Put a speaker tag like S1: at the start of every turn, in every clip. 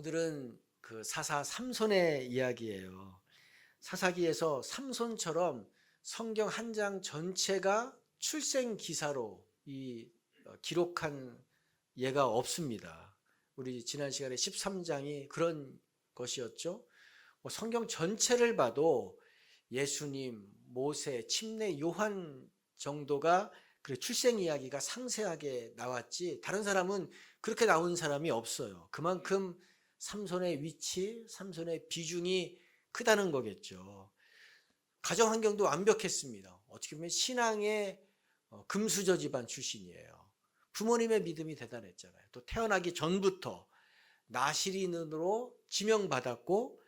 S1: 오늘은 그 사사 삼손의 이야기예요. 사사기에서 삼손처럼 성경 한 장 전체가 출생 기사로 기록한 예가 없습니다. 우리 지난 시간에 13장이 그런 것이었죠. 성경 전체를 봐도 예수님, 모세, 침례, 요한 정도가 그 출생 이야기가 상세하게 나왔지, 다른 사람은 그렇게 나온 사람이 없어요. 그만큼 삼손의 위치, 삼손의 비중이 크다는 거겠죠. 가정 환경도 완벽했습니다. 어떻게 보면 신앙의 금수저 집안 출신이에요. 부모님의 믿음이 대단했잖아요. 또 태어나기 전부터 나시린으로 지명받았고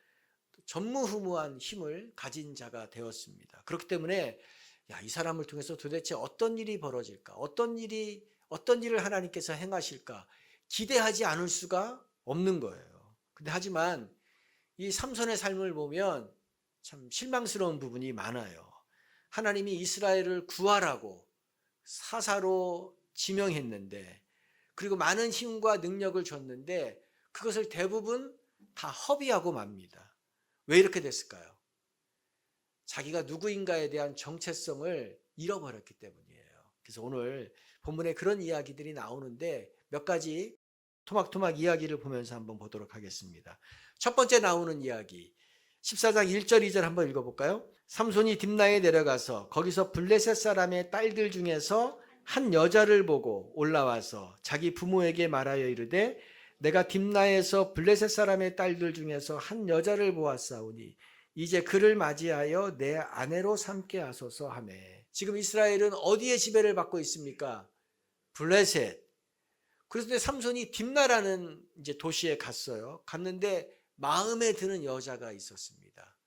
S1: 전무후무한 힘을 가진 자가 되었습니다. 그렇기 때문에 이 사람을 통해서 도대체 어떤 일이 벌어질까? 어떤 일을 하나님께서 행하실까? 기대하지 않을 수가 없는 거예요. 근데 하지만 이 삼손의 삶을 보면 참 실망스러운 부분이 많아요. 하나님이 이스라엘을 구하라고 사사로 지명했는데, 그리고 많은 힘과 능력을 줬는데 그것을 대부분 다 허비하고 맙니다. 왜 이렇게 됐을까요? 자기가 누구인가에 대한 정체성을 잃어버렸기 때문이에요. 그래서 오늘 본문에 그런 이야기들이 나오는데 몇 가지 토막토막 이야기를 보면서 한번 보도록 하겠습니다. 첫 번째 나오는 이야기, 14장 1절 2절 한번 읽어볼까요? 삼손이 딥나에 내려가서 거기서 블레셋 사람의 딸들 중에서 한 여자를 보고 올라와서 자기 부모에게 말하여 이르되 내가 딥나에서 블레셋 사람의 딸들 중에서 한 여자를 보았사오니 이제 그를 맞이하여 내 아내로 삼게 하소서 하며. 지금 이스라엘은 어디에 지배를 받고 있습니까? 블레셋. 그래서 삼손이 딥나라는 이제 도시에 갔어요. 갔는데 마음에 드는 여자가 있었습니다.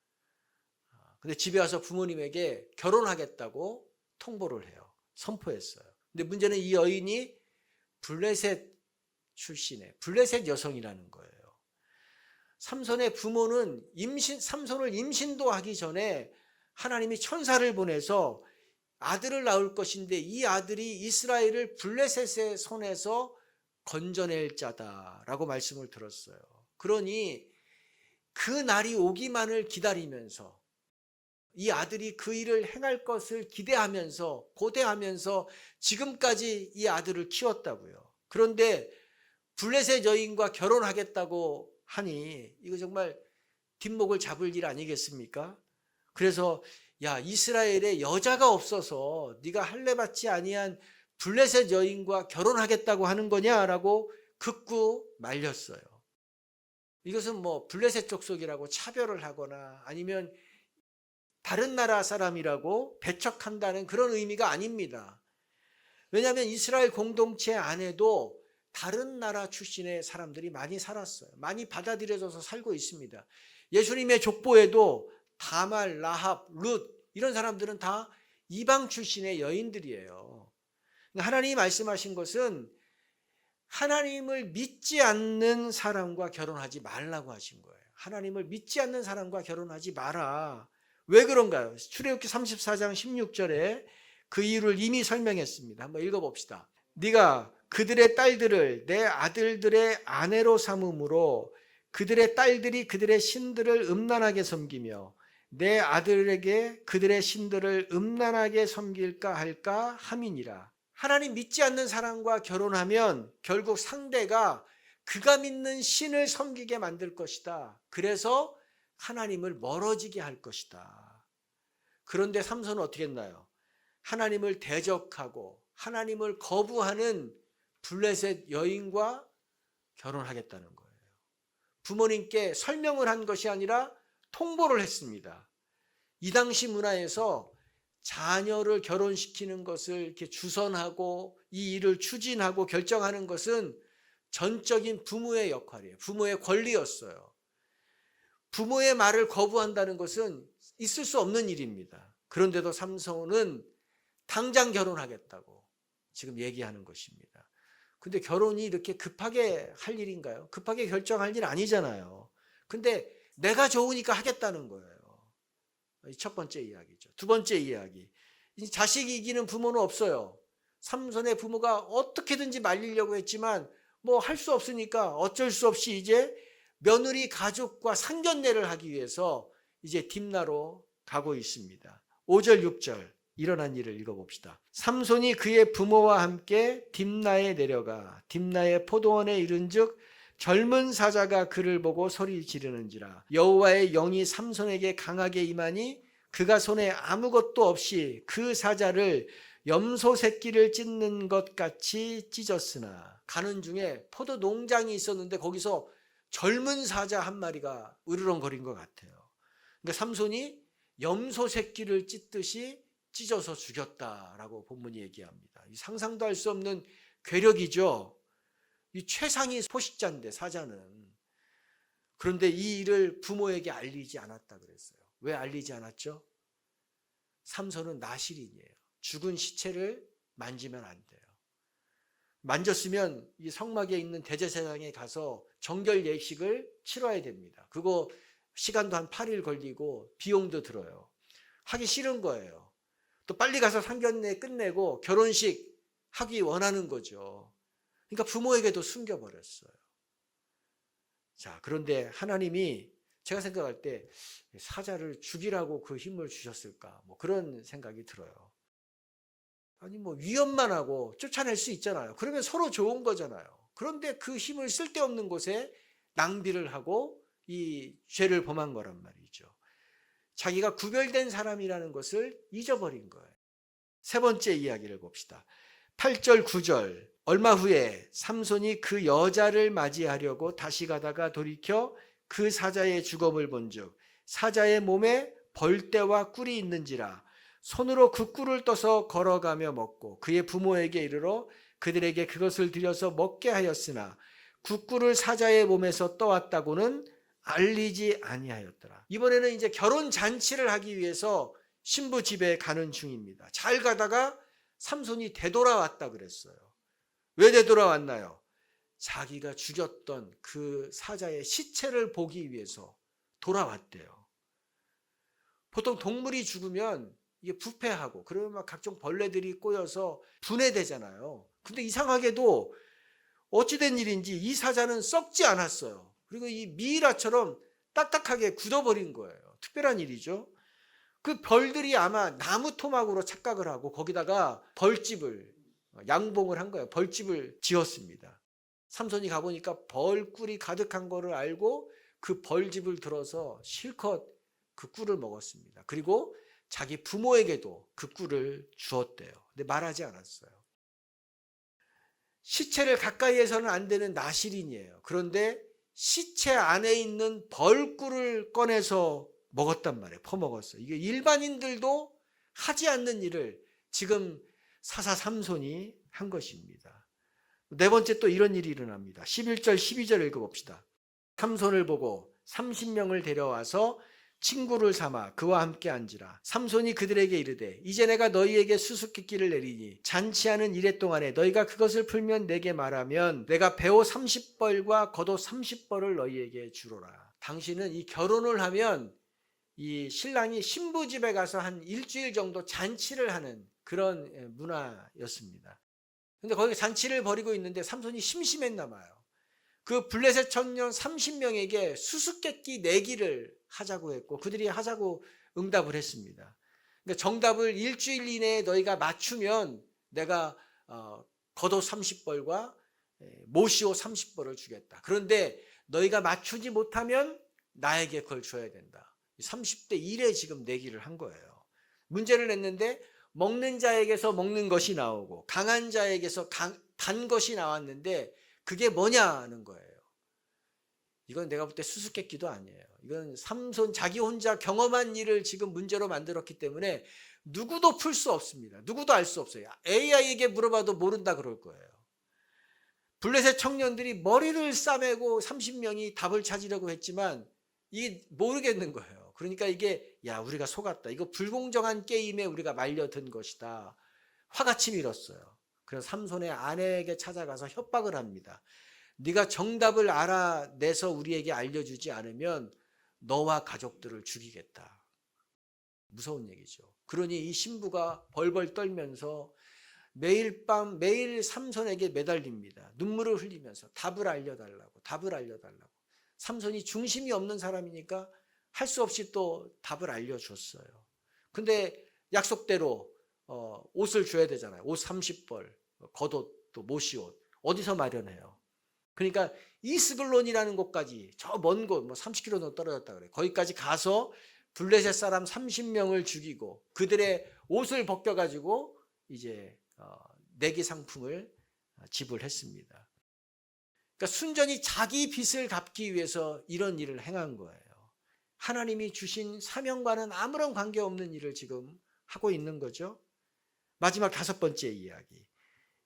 S1: 근데 집에 와서 부모님에게 결혼하겠다고 통보를 해요. 선포했어요. 근데 문제는 이 여인이 블레셋 출신의 블레셋 여성이라는 거예요. 삼손의 부모는 삼손을 임신도 하기 전에 하나님이 천사를 보내서 아들을 낳을 것인데 이 아들이 이스라엘을 블레셋의 손에서 건져낼 자다라고 말씀을 들었어요. 그러니 그 날이 오기만을 기다리면서 이 아들이 그 일을 행할 것을 기대하면서 고대하면서 지금까지 이 아들을 키웠다고요. 그런데 블레셋 여인과 결혼하겠다고 하니 이거 정말 뒷목을 잡을 일 아니겠습니까? 그래서 이스라엘에 여자가 없어서 네가 할례 받지 아니한 블레셋 여인과 결혼하겠다고 하는 거냐라고 극구 말렸어요. 이것은 블레셋 족속이라고 차별을 하거나 아니면 다른 나라 사람이라고 배척한다는 그런 의미가 아닙니다. 왜냐하면 이스라엘 공동체 안에도 다른 나라 출신의 사람들이 많이 살았어요. 많이 받아들여져서 살고 있습니다. 예수님의 족보에도 다말, 라합, 룻 이런 사람들은 다 이방 출신의 여인들이에요. 하나님이 말씀하신 것은 하나님을 믿지 않는 사람과 결혼하지 말라고 하신 거예요. 하나님을 믿지 않는 사람과 결혼하지 마라. 왜 그런가요? 출애굽기 34장 16절에 그 이유를 이미 설명했습니다. 한번 읽어봅시다. 네가 그들의 딸들을 내 아들들의 아내로 삼음으로 그들의 딸들이 그들의 신들을 음란하게 섬기며 내 아들에게 그들의 신들을 음란하게 섬길까 할까 함이니라. 하나님 믿지 않는 사람과 결혼하면 결국 상대가 그가 믿는 신을 섬기게 만들 것이다. 그래서 하나님을 멀어지게 할 것이다. 그런데 삼손은 어떻게 했나요? 하나님을 대적하고 하나님을 거부하는 블레셋 여인과 결혼하겠다는 거예요. 부모님께 설명을 한 것이 아니라 통보를 했습니다. 이 당시 문화에서 자녀를 결혼시키는 것을 이렇게 주선하고 이 일을 추진하고 결정하는 것은 전적인 부모의 역할이에요. 부모의 권리였어요. 부모의 말을 거부한다는 것은 있을 수 없는 일입니다. 그런데도 삼손은 당장 결혼하겠다고 지금 얘기하는 것입니다. 근데 결혼이 이렇게 급하게 할 일인가요? 급하게 결정할 일 아니잖아요. 근데 내가 좋으니까 하겠다는 거예요. 첫 번째 이야기죠. 두 번째 이야기. 자식 이기는 부모는 없어요. 삼손의 부모가 어떻게든지 말리려고 했지만 할 수 없으니까 어쩔 수 없이 이제 며느리 가족과 상견례를 하기 위해서 이제 딥나로 가고 있습니다. 5절 6절 일어난 일을 읽어봅시다. 삼손이 그의 부모와 함께 딥나에 내려가 딥나의 포도원에 이른즉 젊은 사자가 그를 보고 소리 지르는지라. 여호와의 영이 삼손에게 강하게 임하니 그가 손에 아무것도 없이 그 사자를 염소 새끼를 찢는 것 같이 찢었으나, 가는 중에 포도 농장이 있었는데 거기서 젊은 사자 한 마리가 으르렁거린 것 같아요. 그러니까 삼손이 염소 새끼를 찢듯이 찢어서 죽였다라고 본문이 얘기합니다. 상상도 할 수 없는 괴력이죠. 이 최상위 포식자인데 사자는. 그런데 이 일을 부모에게 알리지 않았다 그랬어요. 왜 알리지 않았죠? 삼손은 나실인이에요. 죽은 시체를 만지면 안 돼요. 만졌으면 이 성막에 있는 대제사장에 가서 정결 예식을 치러야 됩니다. 그거 시간도 한 8일 걸리고 비용도 들어요. 하기 싫은 거예요. 또 빨리 가서 상견례 끝내고 결혼식 하기 원하는 거죠. 그러니까 부모에게도 숨겨버렸어요. 자, 그런데 하나님이 제가 생각할 때 사자를 죽이라고 그 힘을 주셨을까? 뭐 그런 생각이 들어요. 아니 뭐 위협만 하고 쫓아낼 수 있잖아요. 그러면 서로 좋은 거잖아요. 그런데 그 힘을 쓸데없는 곳에 낭비를 하고 이 죄를 범한 거란 말이죠. 자기가 구별된 사람이라는 것을 잊어버린 거예요. 세 번째 이야기를 봅시다. 8절 9절 얼마 후에 삼손이 그 여자를 맞이하려고 다시 가다가 돌이켜 그 사자의 죽음을 본즉 사자의 몸에 벌떼와 꿀이 있는지라 손으로 그 꿀을 떠서 걸어가며 먹고 그의 부모에게 이르러 그들에게 그것을 들여서 먹게 하였으나 그 꿀을 사자의 몸에서 떠왔다고는 알리지 아니하였더라. 이번에는 이제 결혼 잔치를 하기 위해서 신부 집에 가는 중입니다. 잘 가다가 삼손이 되돌아왔다 그랬어요. 왜 되돌아왔나요? 자기가 죽였던 그 사자의 시체를 보기 위해서 돌아왔대요. 보통 동물이 죽으면 이게 부패하고 그러면 막 각종 벌레들이 꼬여서 분해되잖아요. 근데 이상하게도 어찌된 일인지 이 사자는 썩지 않았어요. 그리고 이 미이라처럼 딱딱하게 굳어버린 거예요. 특별한 일이죠. 그 벌들이 아마 나무 토막으로 착각을 하고 거기다가 벌집을 양봉을 한 거예요. 벌집을 지었습니다. 삼손이 가보니까 벌꿀이 가득한 거를 알고 그 벌집을 들어서 실컷 그 꿀을 먹었습니다. 그리고 자기 부모에게도 그 꿀을 주었대요. 근데 말하지 않았어요. 시체를 가까이에서는 안 되는 나실인이에요. 그런데 시체 안에 있는 벌꿀을 꺼내서 먹었단 말이에요. 퍼먹었어요. 이게 일반인들도 하지 않는 일을 지금 사사 삼손이 한 것입니다. 네 번째 또 이런 일이 일어납니다. 11절 12절 읽어봅시다. 삼손을 보고 30명을 데려와서 친구를 삼아 그와 함께 앉으라. 삼손이 그들에게 이르되 이제 내가 너희에게 수수께끼를 내리니 잔치하는 이래 동안에 너희가 그것을 풀면 내게 말하면 내가 배옷 30벌과 겉옷 30벌을 너희에게 주로라. 당신은 이 결혼을 하면 이 신랑이 신부 집에 가서 한 일주일 정도 잔치를 하는 그런 문화였습니다. 근데 거기 잔치를 벌이고 있는데 삼손이 심심했나 봐요. 그 블레셋 청년 30명에게 수수께끼 내기를 하자고 했고 그들이 하자고 응답을 했습니다. 그러니까 정답을 일주일 이내에 너희가 맞추면 내가 겉옷 30벌과 모시옷 30벌을 주겠다. 그런데 너희가 맞추지 못하면 나에게 그걸 줘야 된다. 30대 1에 지금 내기를 한 거예요. 문제를 냈는데 먹는 자에게서 먹는 것이 나오고 강한 자에게서 단 것이 나왔는데 그게 뭐냐는 거예요. 이건 내가 볼 때 수수께끼도 아니에요. 이건 삼손 자기 혼자 경험한 일을 지금 문제로 만들었기 때문에 누구도 풀 수 없습니다. 누구도 알 수 없어요. AI에게 물어봐도 모른다 그럴 거예요. 블레셋 청년들이 머리를 싸매고 30명이 답을 찾으려고 했지만 이게 모르겠는 거예요. 그러니까 이게 야 우리가 속았다. 이거 불공정한 게임에 우리가 말려든 것이다. 화가 치밀었어요. 그래서 삼손의 아내에게 찾아가서 협박을 합니다. 네가 정답을 알아내서 우리에게 알려주지 않으면 너와 가족들을 죽이겠다. 무서운 얘기죠. 그러니 이 신부가 벌벌 떨면서 매일 밤 매일 삼손에게 매달립니다. 눈물을 흘리면서 답을 알려달라고. 삼손이 중심이 없는 사람이니까 할 수 없이 또 답을 알려줬어요. 근데 약속대로 옷을 줘야 되잖아요. 옷 30벌, 겉옷, 또 모시옷 어디서 마련해요? 그러니까 이스글론이라는 곳까지 저 먼 곳, 뭐 30km 떨어졌다 그래. 거기까지 가서 블레셋 사람 30명을 죽이고 그들의 옷을 벗겨가지고 이제 내기 상품을 지불했습니다. 그러니까 순전히 자기 빚을 갚기 위해서 이런 일을 행한 거예요. 하나님이 주신 사명과는 아무런 관계없는 일을 지금 하고 있는 거죠. 마지막 5번째 이야기.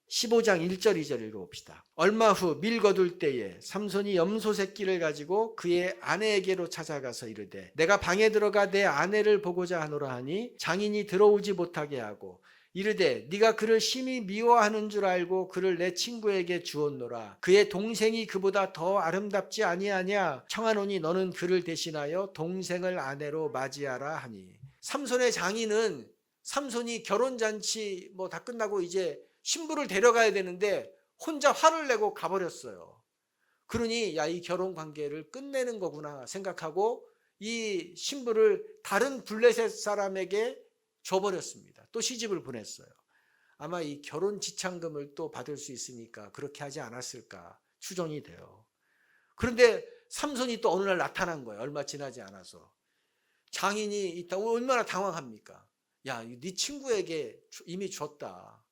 S1: 15장 1절 2절 읽어봅시다. 얼마 후 밀 거둘 때에 삼손이 염소 새끼를 가지고 그의 아내에게로 찾아가서 이르되 내가 방에 들어가 내 아내를 보고자 하노라 하니 장인이 들어오지 못하게 하고 이르되 네가 그를 심히 미워하는 줄 알고 그를 내 친구에게 주었노라. 그의 동생이 그보다 더 아름답지 아니하냐. 청하노니 너는 그를 대신하여 동생을 아내로 맞이하라 하니. 삼손의 장인은 삼손이 결혼잔치 뭐 다 끝나고 이제 신부를 데려가야 되는데 혼자 화를 내고 가버렸어요. 그러니 야, 이 결혼 관계를 끝내는 거구나 생각하고 이 신부를 다른 블레셋 사람에게 줘버렸습니다. 또 시집을 보냈어요. 아마 이 결혼 지참금을 또 받을 수 있으니까 그렇게 하지 않았을까 추정이 돼요. 그런데 삼손이 또 어느 날 나타난 거예요. 얼마 지나지 않아서. 장인이 있다고 얼마나 당황합니까? 야, 네 친구에게 이미 줬다.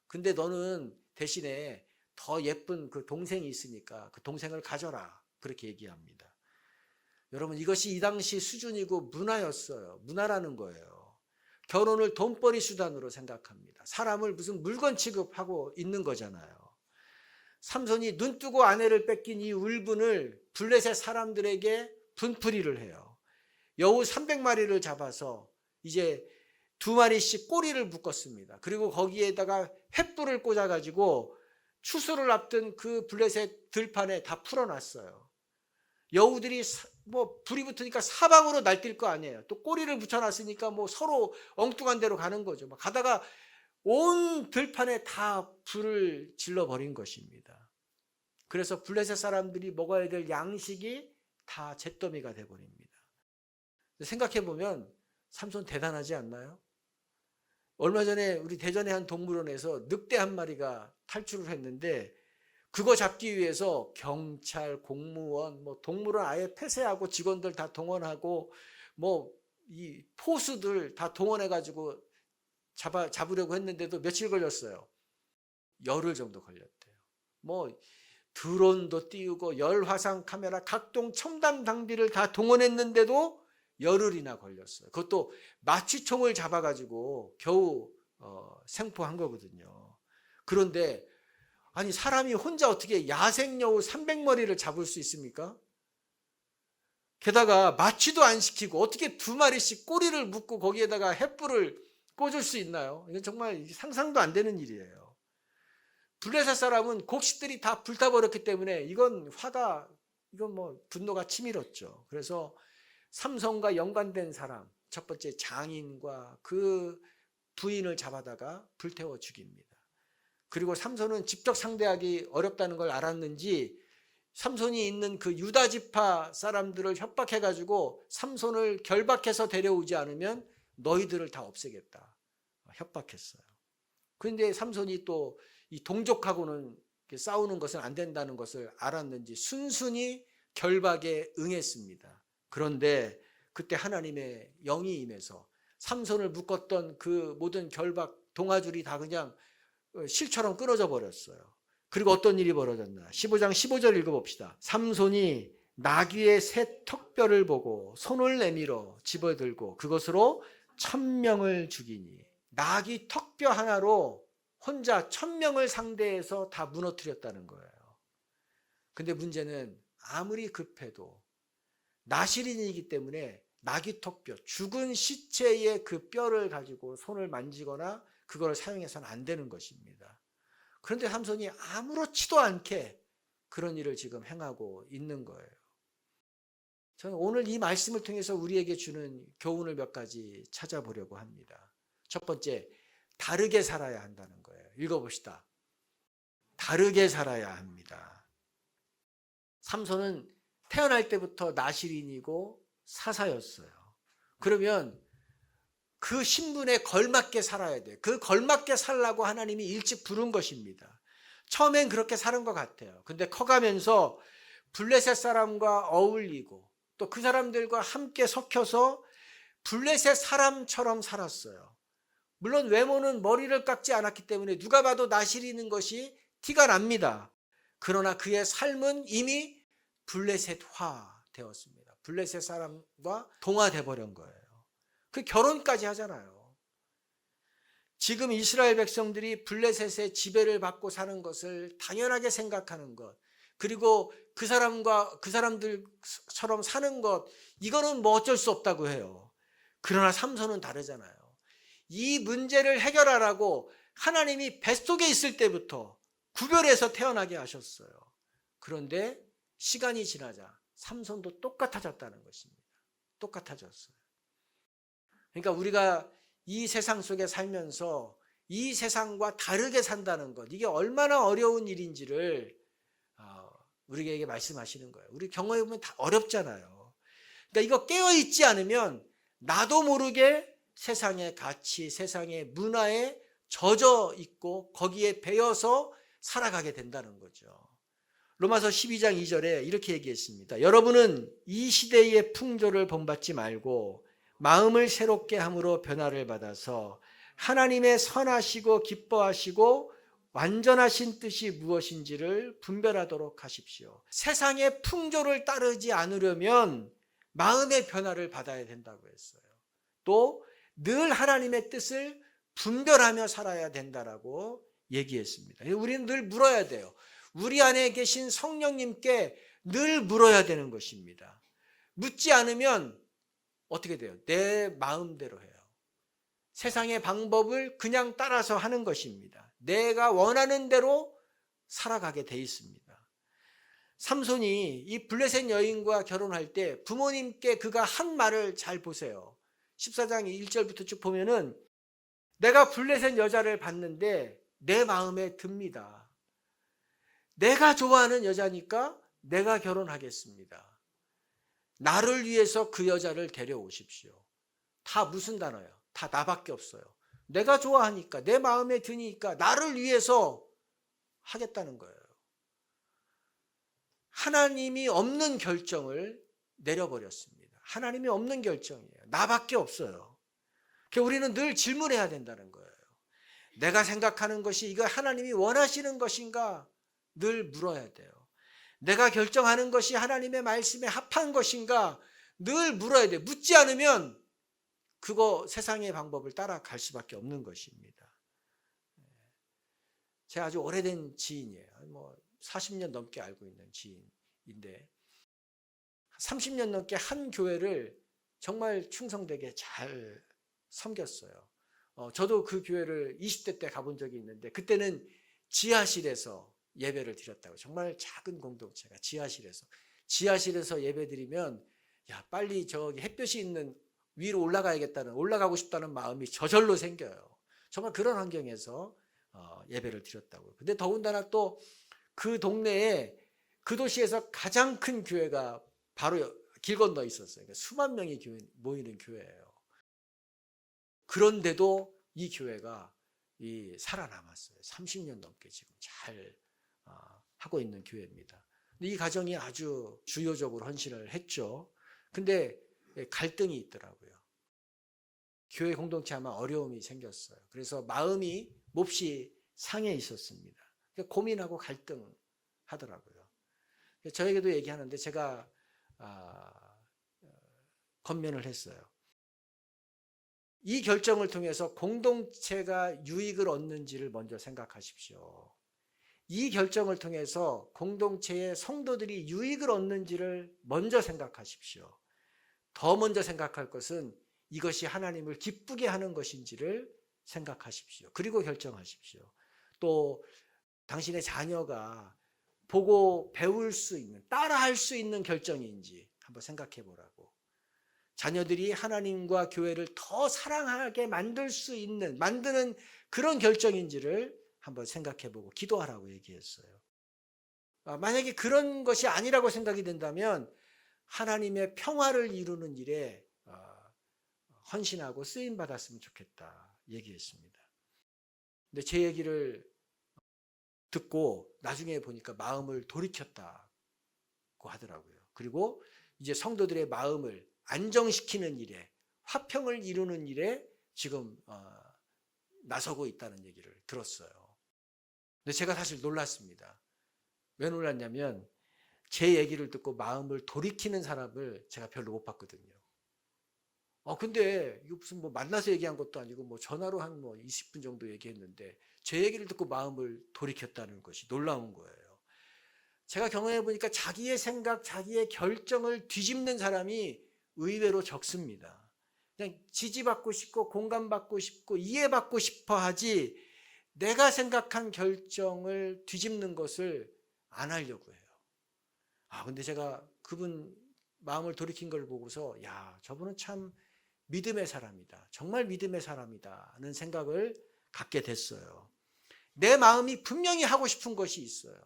S1: 근데 너는 대신에 더 예쁜 그 동생이 있으니까 그 동생을 가져라. 그렇게 얘기합니다. 여러분, 이것이 이 당시 수준이고 문화였어요. 문화라는 거예요. 결혼을 돈벌이 수단으로 생각합니다. 사람을 무슨 물건 취급하고 있는 거잖아요. 삼손이 눈 뜨고 아내를 뺏긴 이 울분을 블레셋 사람들에게 분풀이를 해요. 여우 300마리를 잡아서 이제 2마리씩 꼬리를 묶었습니다. 그리고 거기에다가 횃불을 꽂아가지고 추수를 앞둔 그 블레셋 들판에 다 풀어놨어요. 여우들이 뭐 불이 붙으니까 사방으로 날뛸 거 아니에요. 또 꼬리를 붙여놨으니까 뭐 서로 엉뚱한 데로 가는 거죠. 막 가다가 온 들판에 다 불을 질러버린 것입니다. 그래서 블레셋 사람들이 먹어야 될 양식이 다 잿더미가 돼버립니다. 생각해보면 삼손 대단하지 않나요? 얼마 전에 우리 대전의 한 동물원에서 늑대 한 마리가 탈출을 했는데 그거 잡기 위해서 경찰, 공무원, 뭐 동물원 아예 폐쇄하고 직원들 다 동원하고 뭐 이 포수들 다 동원해가지고 잡으려고 했는데도 며칠 걸렸어요. 열흘 정도 걸렸대요. 뭐 드론도 띄우고 열화상 카메라, 각종 첨단 장비를 다 동원했는데도 열흘이나 걸렸어요. 그것도 마취총을 잡아가지고 겨우 생포한 거거든요. 그런데 아니 사람이 혼자 어떻게 야생여우 300마리를 잡을 수 있습니까? 게다가 마취도 안 시키고 어떻게 2마리씩 꼬리를 묶고 거기에다가 횃불을 꽂을 수 있나요? 이건 정말 상상도 안 되는 일이에요. 블레셋 사람은 곡식들이 다 불타버렸기 때문에 이건 뭐 분노가 치밀었죠. 그래서 삼손과 연관된 사람, 첫 번째 장인과 그 부인을 잡아다가 불태워 죽입니다. 그리고 삼손은 직접 상대하기 어렵다는 걸 알았는지 삼손이 있는 그 유다 지파 사람들을 협박해가지고 삼손을 결박해서 데려오지 않으면 너희들을 다 없애겠다 협박했어요. 그런데 삼손이 또 이 동족하고는 싸우는 것은 안 된다는 것을 알았는지 순순히 결박에 응했습니다. 그런데 그때 하나님의 영이 임해서 삼손을 묶었던 그 모든 결박 동아줄이 다 그냥 실처럼 끊어져 버렸어요. 그리고 어떤 일이 벌어졌나? 15장 15절 읽어봅시다. 삼손이 나귀의 새 턱뼈를 보고 손을 내밀어 집어들고 그것으로 1000명을 죽이니. 나귀 턱뼈 하나로 혼자 1000명을 상대해서 다 무너뜨렸다는 거예요. 근데 문제는 아무리 급해도 나실인이기 때문에 나귀 턱뼈, 죽은 시체의 그 뼈를 가지고 손을 만지거나 그걸 사용해서는 안 되는 것입니다. 그런데 삼손이 아무렇지도 않게 그런 일을 지금 행하고 있는 거예요. 저는 오늘 이 말씀을 통해서 우리에게 주는 교훈을 몇 가지 찾아보려고 합니다. 첫 번째, 다르게 살아야 한다는 거예요. 읽어봅시다. 다르게 살아야 합니다. 삼손은 태어날 때부터 나실인이고 사사였어요. 그러면 그 신분에 걸맞게 살아야 돼. 그 걸맞게 살라고 하나님이 일찍 부른 것입니다. 처음엔 그렇게 사는 것 같아요. 근데 커가면서 블레셋 사람과 어울리고 또 그 사람들과 함께 섞여서 블레셋 사람처럼 살았어요. 물론 외모는 머리를 깎지 않았기 때문에 누가 봐도 나실인인 것이 티가 납니다. 그러나 그의 삶은 이미 블레셋화 되었습니다. 블레셋 사람과 동화돼 버린 거예요. 그 결혼까지 하잖아요. 지금 이스라엘 백성들이 블레셋의 지배를 받고 사는 것을 당연하게 생각하는 것, 그리고 그 사람들처럼 사는 것, 이거는 뭐 어쩔 수 없다고 해요. 그러나 삼손은 다르잖아요. 이 문제를 해결하라고 하나님이 뱃속에 있을 때부터 구별해서 태어나게 하셨어요. 그런데 시간이 지나자 삼손도 똑같아졌다는 것입니다. 똑같아졌어요. 그러니까 우리가 이 세상 속에 살면서 이 세상과 다르게 산다는 것, 이게 얼마나 어려운 일인지를 우리에게 말씀하시는 거예요. 우리 경험해 보면 다 어렵잖아요. 그러니까 이거 깨어있지 않으면 나도 모르게 세상의 가치, 세상의 문화에 젖어 있고 거기에 배어서 살아가게 된다는 거죠. 로마서 12장 2절에 이렇게 얘기했습니다. 여러분은 이 시대의 풍조를 본받지 말고 마음을 새롭게 함으로 변화를 받아서 하나님의 선하시고 기뻐하시고 완전하신 뜻이 무엇인지를 분별하도록 하십시오. 세상의 풍조를 따르지 않으려면 마음의 변화를 받아야 된다고 했어요. 또 늘 하나님의 뜻을 분별하며 살아야 된다라고 얘기했습니다. 우리는 늘 물어야 돼요. 우리 안에 계신 성령님께 늘 물어야 되는 것입니다. 묻지 않으면 어떻게 돼요? 내 마음대로 해요. 세상의 방법을 그냥 따라서 하는 것입니다. 내가 원하는 대로 살아가게 돼 있습니다. 삼손이 이 블레셋 여인과 결혼할 때 부모님께 그가 한 말을 잘 보세요. 14장 1절부터 쭉 보면은 내가 블레셋 여자를 봤는데 내 마음에 듭니다. 내가 좋아하는 여자니까 내가 결혼하겠습니다. 나를 위해서 그 여자를 데려오십시오. 다 무슨 단어예요? 다 나밖에 없어요. 내가 좋아하니까, 내 마음에 드니까 나를 위해서 하겠다는 거예요. 하나님이 없는 결정을 내려버렸습니다. 하나님이 없는 결정이에요. 나밖에 없어요. 그러니까 우리는 늘 질문해야 된다는 거예요. 내가 생각하는 것이 이거 하나님이 원하시는 것인가? 늘 물어야 돼요. 내가 결정하는 것이 하나님의 말씀에 합한 것인가? 늘 물어야 돼요. 묻지 않으면 그거 세상의 방법을 따라갈 수밖에 없는 것입니다. 제가 아주 오래된 지인이에요. 40년 넘게 알고 있는 지인인데 30년 넘게 한 교회를 정말 충성되게 잘 섬겼어요. 저도 그 교회를 20대 때 가본 적이 있는데 그때는 지하실에서 예배를 드렸다고. 정말 작은 공동체가 지하실에서 예배 드리면 야 빨리 저기 햇볕이 있는 위로 올라가고 싶다는 마음이 저절로 생겨요. 정말 그런 환경에서 예배를 드렸다고요. 근데 더군다나 또 그 동네에 그 도시에서 가장 큰 교회가 바로 길 건너 있었어요. 그러니까 수만 명이 모이는 교회예요. 그런데도 이 교회가 살아남았어요. 30년 넘게 지금 잘 하고 있는 교회입니다. 근데 이 가정이 아주 주요적으로 헌신을 했죠. 근데 갈등이 있더라고요. 교회 공동체 아마 어려움이 생겼어요. 그래서 마음이 몹시 상해 있었습니다. 고민하고 갈등하더라고요. 저에게도 얘기하는데 제가 권면을 했어요. 이 결정을 통해서 공동체가 유익을 얻는지를 먼저 생각하십시오. 이 결정을 통해서 공동체의 성도들이 유익을 얻는지를 먼저 생각하십시오. 더 먼저 생각할 것은 이것이 하나님을 기쁘게 하는 것인지를 생각하십시오. 그리고 결정하십시오. 또 당신의 자녀가 보고 배울 수 있는, 따라할 수 있는 결정인지 한번 생각해 보라고. 자녀들이 하나님과 교회를 더 사랑하게 만드는 그런 결정인지를 한번 생각해 보고 기도하라고 얘기했어요. 만약에 그런 것이 아니라고 생각이 된다면 하나님의 평화를 이루는 일에 헌신하고 쓰임 받았으면 좋겠다 얘기했습니다. 근데 제 얘기를 듣고 나중에 보니까 마음을 돌이켰다고 하더라고요. 그리고 이제 성도들의 마음을 안정시키는 일에, 화평을 이루는 일에 지금 나서고 있다는 얘기를 들었어요. 근데 제가 사실 놀랐습니다. 왜 놀랐냐면 제 얘기를 듣고 마음을 돌이키는 사람을 제가 별로 못 봤거든요. 근데 이거 무슨 뭐 만나서 얘기한 것도 아니고 뭐 전화로 한 뭐 20분 정도 얘기했는데 제 얘기를 듣고 마음을 돌이켰다는 것이 놀라운 거예요. 제가 경험해 보니까 자기의 생각, 자기의 결정을 뒤집는 사람이 의외로 적습니다. 그냥 지지받고 싶고 공감받고 싶고 이해받고 싶어 하지 내가 생각한 결정을 뒤집는 것을 안 하려고 해요. 근데 제가 그분 마음을 돌이킨 걸 보고서 야, 저분은 참 믿음의 사람이다. 정말 믿음의 사람이다 하는 생각을 갖게 됐어요. 내 마음이 분명히 하고 싶은 것이 있어요.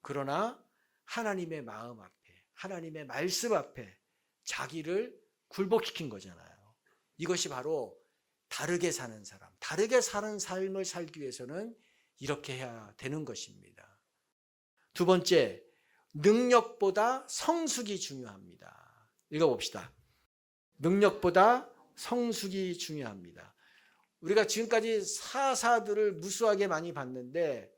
S1: 그러나 하나님의 마음 앞에, 하나님의 말씀 앞에 자기를 굴복시킨 거잖아요. 이것이 바로 다르게 사는 사람, 다르게 사는 삶을 살기 위해서는 이렇게 해야 되는 것입니다. 두 번째, 능력보다 성숙이 중요합니다. 읽어봅시다. 능력보다 성숙이 중요합니다. 우리가 지금까지 사사들을 무수하게 많이 봤는데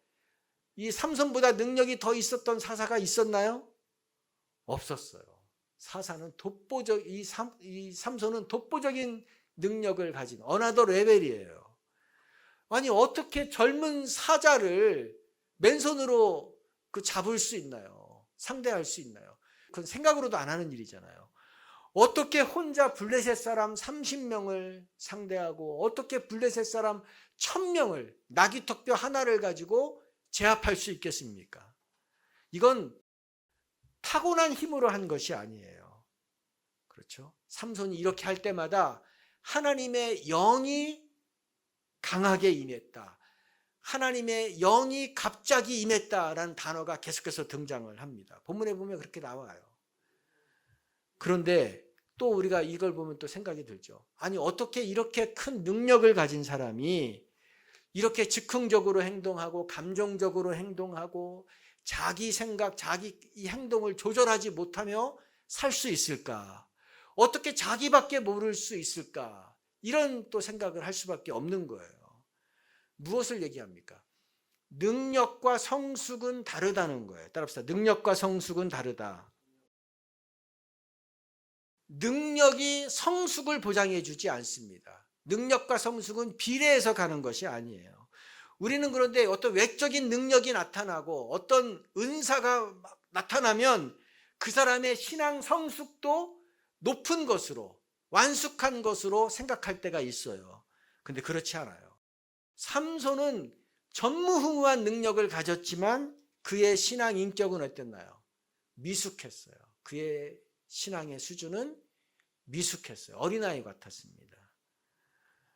S1: 이 삼손보다 능력이 더 있었던 사사가 있었나요? 없었어요. 사사는 이 삼손은 독보적인 능력을 가진 어나더 레벨이에요. 아니 어떻게 젊은 사자를 맨손으로 잡을 수 있나요? 상대할 수 있나요? 그건 생각으로도 안 하는 일이잖아요. 어떻게 혼자 블레셋 사람 30명을 상대하고 어떻게 블레셋 사람 1000명을 나귀턱뼈 하나를 가지고 제압할 수 있겠습니까? 이건 타고난 힘으로 한 것이 아니에요. 그렇죠? 삼손이 이렇게 할 때마다 하나님의 영이 강하게 임했다. 하나님의 영이 갑자기 임했다라는 단어가 계속해서 등장을 합니다. 본문에 보면 그렇게 나와요. 그런데 또 우리가 이걸 보면 또 생각이 들죠. 아니 어떻게 이렇게 큰 능력을 가진 사람이 이렇게 즉흥적으로 행동하고 감정적으로 행동하고 자기 생각, 자기 이 행동을 조절하지 못하며 살 수 있을까? 어떻게 자기밖에 모를 수 있을까? 이런 또 생각을 할 수밖에 없는 거예요. 무엇을 얘기합니까? 능력과 성숙은 다르다는 거예요. 따라합시다. 능력과 성숙은 다르다. 능력이 성숙을 보장해 주지 않습니다. 능력과 성숙은 비례해서 가는 것이 아니에요. 우리는 그런데 어떤 외적인 능력이 나타나고 어떤 은사가 나타나면 그 사람의 신앙 성숙도 높은 것으로 완숙한 것으로 생각할 때가 있어요. 근데 그렇지 않아요. 삼손은 전무후무한 능력을 가졌지만 그의 신앙 인격은 어땠나요? 미숙했어요. 그의 신앙의 수준은 미숙했어요. 어린아이 같았습니다.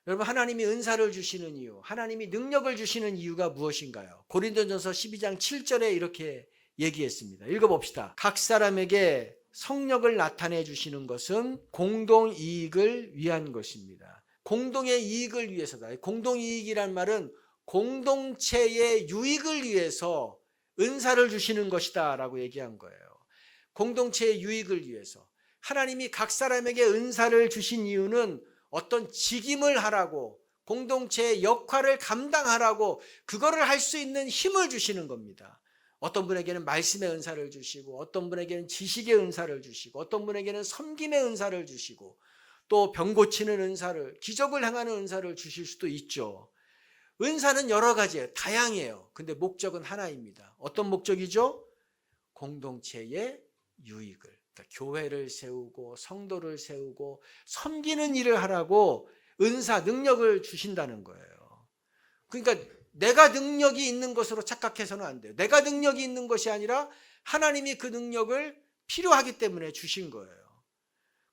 S1: 여러분 하나님이 은사를 주시는 이유, 하나님이 능력을 주시는 이유가 무엇인가요? 고린도전서 12장 7절에 이렇게 얘기했습니다. 읽어봅시다. 각 사람에게 성령을 나타내 주시는 것은 공동이익을 위한 것입니다. 공동의 이익을 위해서다. 공동이익이란 말은 공동체의 유익을 위해서 은사를 주시는 것이다 라고 얘기한 거예요. 공동체의 유익을 위해서 하나님이 각 사람에게 은사를 주신 이유는 어떤 직임을 하라고 공동체의 역할을 감당하라고 그거를 할 수 있는 힘을 주시는 겁니다. 어떤 분에게는 말씀의 은사를 주시고 어떤 분에게는 지식의 은사를 주시고 어떤 분에게는 섬김의 은사를 주시고 또 병 고치는 은사를 기적을 행하는 은사를 주실 수도 있죠. 은사는 여러 가지예요. 다양해요. 근데 목적은 하나입니다. 어떤 목적이죠? 공동체의 유익을, 그러니까 교회를 세우고 성도를 세우고 섬기는 일을 하라고 은사, 능력을 주신다는 거예요. 그러니까 내가 능력이 있는 것으로 착각해서는 안 돼요. 내가 능력이 있는 것이 아니라 하나님이 그 능력을 필요하기 때문에 주신 거예요.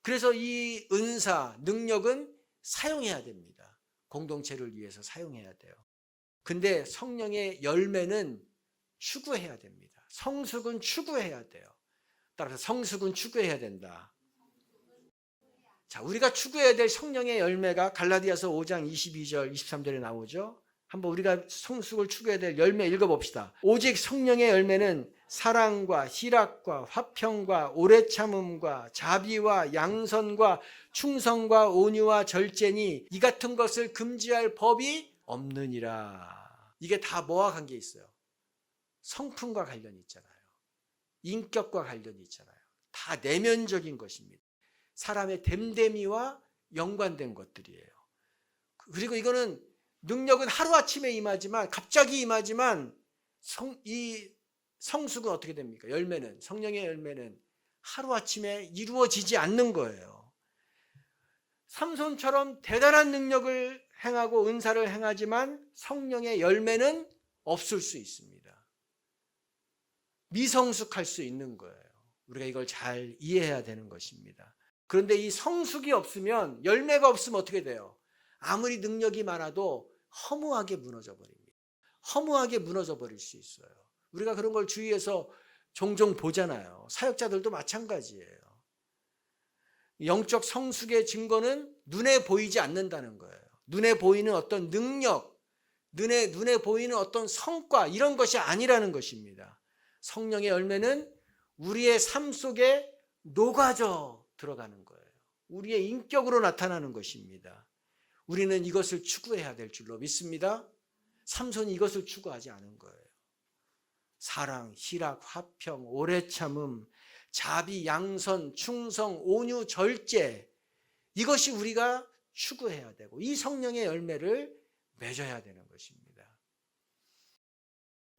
S1: 그래서 이 은사, 능력은 사용해야 됩니다. 공동체를 위해서 사용해야 돼요. 근데 성령의 열매는 추구해야 됩니다. 성숙은 추구해야 돼요. 따라서 성숙은 추구해야 된다. 자, 우리가 추구해야 될 성령의 열매가 갈라디아서 5장 22절, 23절에 나오죠. 한번 우리가 성숙을 추구해야 될 열매 읽어봅시다. 오직 성령의 열매는 사랑과 희락과 화평과 오래 참음과 자비와 양선과 충성과 온유와 절제니 이 같은 것을 금지할 법이 없느니라. 이게 다 뭐와 관계 있어요? 성품과 관련이 있잖아요. 인격과 관련이 있잖아요. 다 내면적인 것입니다. 사람의 됨됨이와 연관된 것들이에요. 그리고 이거는 능력은 하루아침에 임하지만 갑자기 임하지만 이 성숙은 어떻게 됩니까? 열매는 성령의 열매는 하루아침에 이루어지지 않는 거예요. 삼손처럼 대단한 능력을 행하고 은사를 행하지만 성령의 열매는 없을 수 있습니다. 미성숙할 수 있는 거예요. 우리가 이걸 잘 이해해야 되는 것입니다. 그런데 이 성숙이 없으면 열매가 없으면 어떻게 돼요? 아무리 능력이 많아도 허무하게 무너져 버립니다. 허무하게 무너져 버릴 수 있어요. 우리가 그런 걸 주위에서 종종 보잖아요. 사역자들도 마찬가지예요. 영적 성숙의 증거는 눈에 보이지 않는다는 거예요. 눈에 보이는 어떤 능력, 눈에 보이는 어떤 성과 이런 것이 아니라는 것입니다. 성령의 열매는 우리의 삶 속에 녹아져 들어가는 거예요. 우리의 인격으로 나타나는 것입니다. 우리는 이것을 추구해야 될 줄로 믿습니다. 삼손이 이것을 추구하지 않은 거예요. 사랑, 희락, 화평, 오래 참음, 자비, 양선, 충성, 온유, 절제 이것이 우리가 추구해야 되고 이 성령의 열매를 맺어야 되는 것입니다.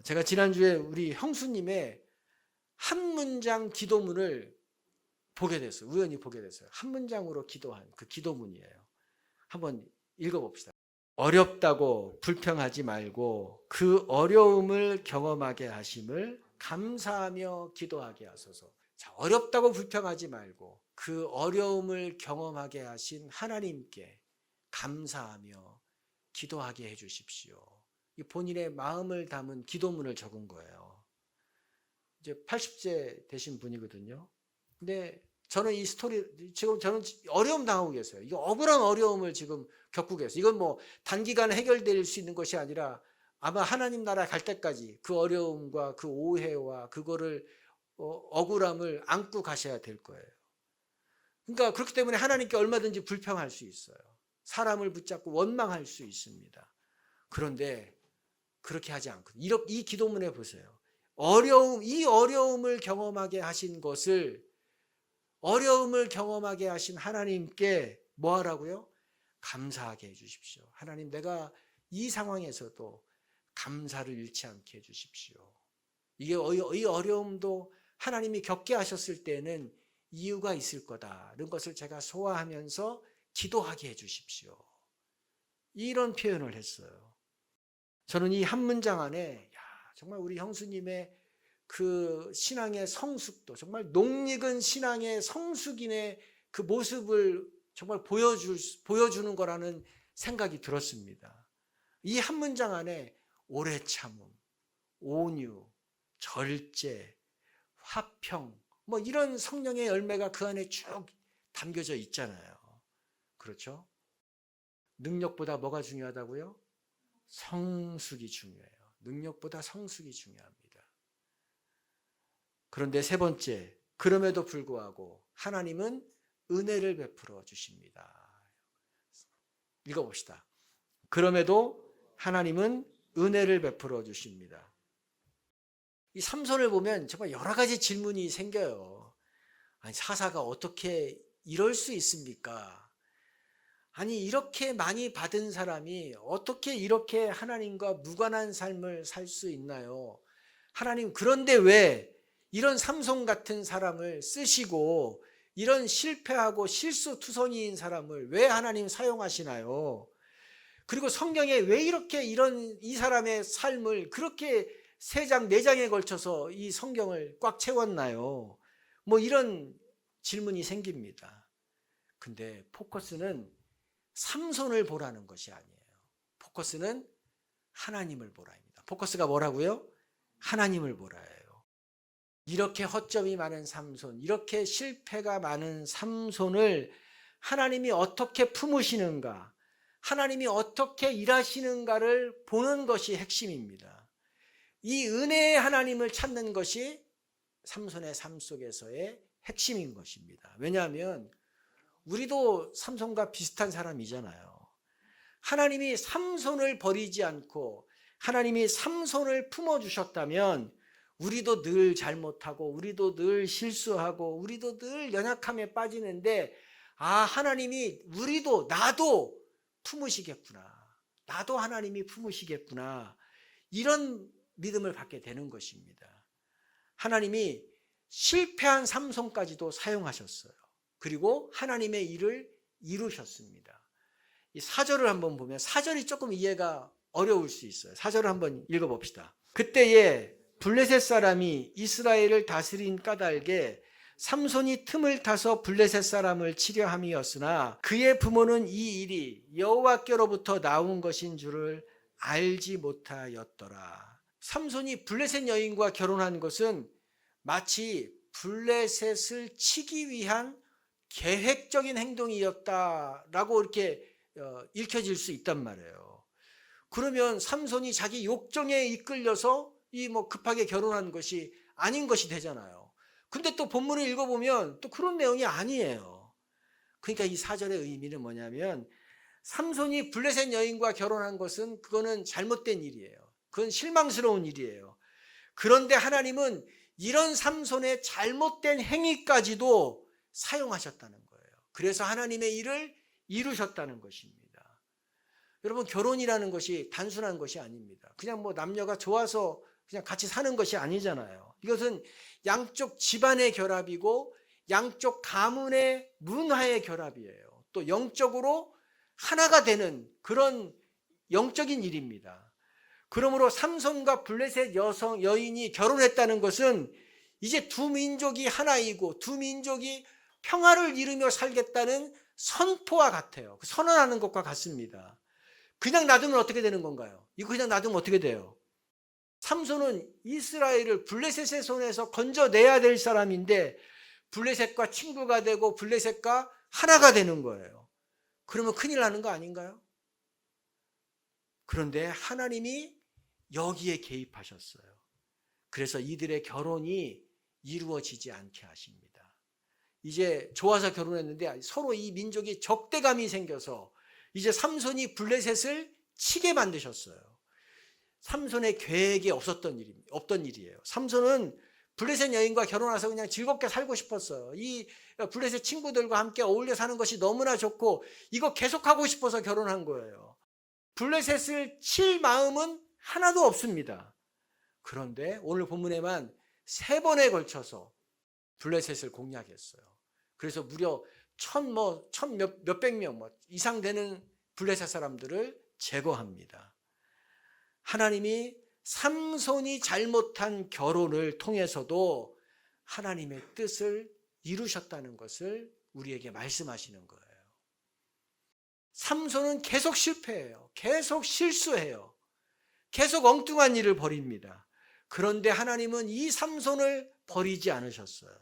S1: 제가 지난주에 우리 형수님의 한 문장 기도문을 보게 됐어요. 우연히 보게 됐어요. 한 문장으로 기도한 그 기도문이에요. 한번 읽어봅시다. 어렵다고 불평하지 말고 그 어려움을 경험하게 하심을 감사하며 기도하게 하소서. 자, 어렵다고 불평하지 말고 그 어려움을 경험하게 하신 하나님께 감사하며 기도하게 해 주십시오. 이 본인의 마음을 담은 기도문을 적은 거예요. 이제 80세 되신 분이거든요. 근데 저는 이 스토리, 지금 저는 어려움 당하고 계세요. 이거 억울한 어려움을 지금 겪고 계세요. 이건 뭐 단기간에 해결될 수 있는 것이 아니라 아마 하나님 나라 갈 때까지 그 어려움과 그 오해와 그거를 억울함을 안고 가셔야 될 거예요. 그러니까 그렇기 때문에 하나님께 얼마든지 불평할 수 있어요. 사람을 붙잡고 원망할 수 있습니다. 그런데 그렇게 하지 않거든요. 이 기도문에 보세요. 이 어려움을 경험하게 하신 것을 어려움을 경험하게 하신 하나님께 뭐 하라고요? 감사하게 해 주십시오. 하나님, 내가 이 상황에서도 감사를 잃지 않게 해 주십시오. 이 어려움도 하나님이 겪게 하셨을 때는 이유가 있을 거다라는 것을 제가 소화하면서 기도하게 해 주십시오. 이런 표현을 했어요. 저는 이 한 문장 안에 정말 우리 형수님의 그 신앙의 성숙도, 정말 녹익은 신앙의 성숙인의 그 모습을 정말 보여주는 거라는 생각이 들었습니다. 이 한 문장 안에 오래 참음, 온유, 절제, 화평, 뭐 이런 성령의 열매가 그 안에 쭉 담겨져 있잖아요. 그렇죠? 능력보다 뭐가 중요하다고요? 성숙이 중요해요. 능력보다 성숙이 중요합니다. 그런데 세 번째, 그럼에도 불구하고 하나님은 은혜를 베풀어 주십니다. 읽어봅시다. 그럼에도 하나님은 은혜를 베풀어 주십니다. 이 삼손을 보면 정말 여러 가지 질문이 생겨요. 아니, 사사가 어떻게 이럴 수 있습니까? 아니, 이렇게 많이 받은 사람이 어떻게 이렇게 하나님과 무관한 삶을 살 수 있나요? 하나님, 그런데 왜 이런 삼손 같은 사람을 쓰시고 이런 실패하고 실수투성이인 사람을 왜 하나님 사용하시나요? 그리고 성경에 왜 이렇게 이 사람의 삶을 그렇게 3장, 4장에 걸쳐서 이 성경을 꽉 채웠나요? 뭐 이런 질문이 생깁니다. 근데 포커스는 삼손을 보라는 것이 아니에요. 포커스는 하나님을 보라입니다. 포커스가 뭐라고요? 하나님을 보라예요. 이렇게 허점이 많은 삼손, 이렇게 실패가 많은 삼손을 하나님이 어떻게 품으시는가, 하나님이 어떻게 일하시는가를 보는 것이 핵심입니다. 이 은혜의 하나님을 찾는 것이 삼손의 삶 속에서의 핵심인 것입니다. 왜냐하면 우리도 삼손과 비슷한 사람이잖아요. 하나님이 삼손을 버리지 않고 하나님이 삼손을 품어주셨다면 우리도 늘 잘못하고 우리도 늘 실수하고 우리도 늘 연약함에 빠지는데, 하나님이 우리도 나도 품으시겠구나, 나도 하나님이 품으시겠구나, 이런 믿음을 갖게 되는 것입니다. 하나님이 실패한 삼손까지도 사용하셨어요. 그리고 하나님의 일을 이루셨습니다. 이 4절을 한번 보면 4절이 조금 이해가 어려울 수 있어요. 4절을 한번 읽어봅시다. 그때에 블레셋 사람이 이스라엘을 다스린 까닭에 삼손이 틈을 타서 블레셋 사람을 치려 함이었으나 그의 부모는 이 일이 여호와께로부터 나온 것인 줄을 알지 못하였더라. 삼손이 블레셋 여인과 결혼한 것은 마치 블레셋을 치기 위한 계획적인 행동이었다라고 이렇게 읽혀질 수 있단 말이에요. 그러면 삼손이 자기 욕정에 이끌려서 급하게 결혼한 것이 아닌 것이 되잖아요. 근데 또 본문을 읽어보면 또 그런 내용이 아니에요. 그러니까 이 4절의 의미는 뭐냐면, 삼손이 블레셋 여인과 결혼한 것은 그거는 잘못된 일이에요. 그건 실망스러운 일이에요. 그런데 하나님은 이런 삼손의 잘못된 행위까지도 사용하셨다는 거예요. 그래서 하나님의 일을 이루셨다는 것입니다. 여러분, 결혼이라는 것이 단순한 것이 아닙니다. 그냥 남녀가 좋아서 그냥 같이 사는 것이 아니잖아요. 이것은 양쪽 집안의 결합이고 양쪽 가문의 문화의 결합이에요. 또 영적으로 하나가 되는 그런 영적인 일입니다. 그러므로 삼손과 블레셋 여인이 결혼했다는 것은 이제 두 민족이 하나이고 두 민족이 평화를 이루며 살겠다는 선포와 같아요. 선언하는 것과 같습니다. 그냥 놔두면 어떻게 되는 건가요? 이거 그냥 놔두면 어떻게 돼요? 삼손은 이스라엘을 블레셋의 손에서 건져내야 될 사람인데 블레셋과 친구가 되고 블레셋과 하나가 되는 거예요. 그러면 큰일 나는 거 아닌가요? 그런데 하나님이 여기에 개입하셨어요. 그래서 이들의 결혼이 이루어지지 않게 하십니다. 이제 좋아서 결혼했는데 서로 이 민족이 적대감이 생겨서 이제 삼손이 블레셋을 치게 만드셨어요. 삼손의 계획이 없던 일이에요. 삼손은 블레셋 여인과 결혼해서 그냥 즐겁게 살고 싶었어요. 이 블레셋 친구들과 함께 어울려 사는 것이 너무나 좋고 이거 계속하고 싶어서 결혼한 거예요. 블레셋을 칠 마음은 하나도 없습니다. 그런데 오늘 본문에만 3번에 걸쳐서 블레셋을 공략했어요. 그래서 무려 몇백 명 이상 되는 블레셋 사람들을 제거합니다. 하나님이 삼손이 잘못한 결혼을 통해서도 하나님의 뜻을 이루셨다는 것을 우리에게 말씀하시는 거예요. 삼손은 계속 실패해요. 계속 실수해요. 계속 엉뚱한 일을 벌입니다. 그런데 하나님은 이 삼손을 버리지 않으셨어요.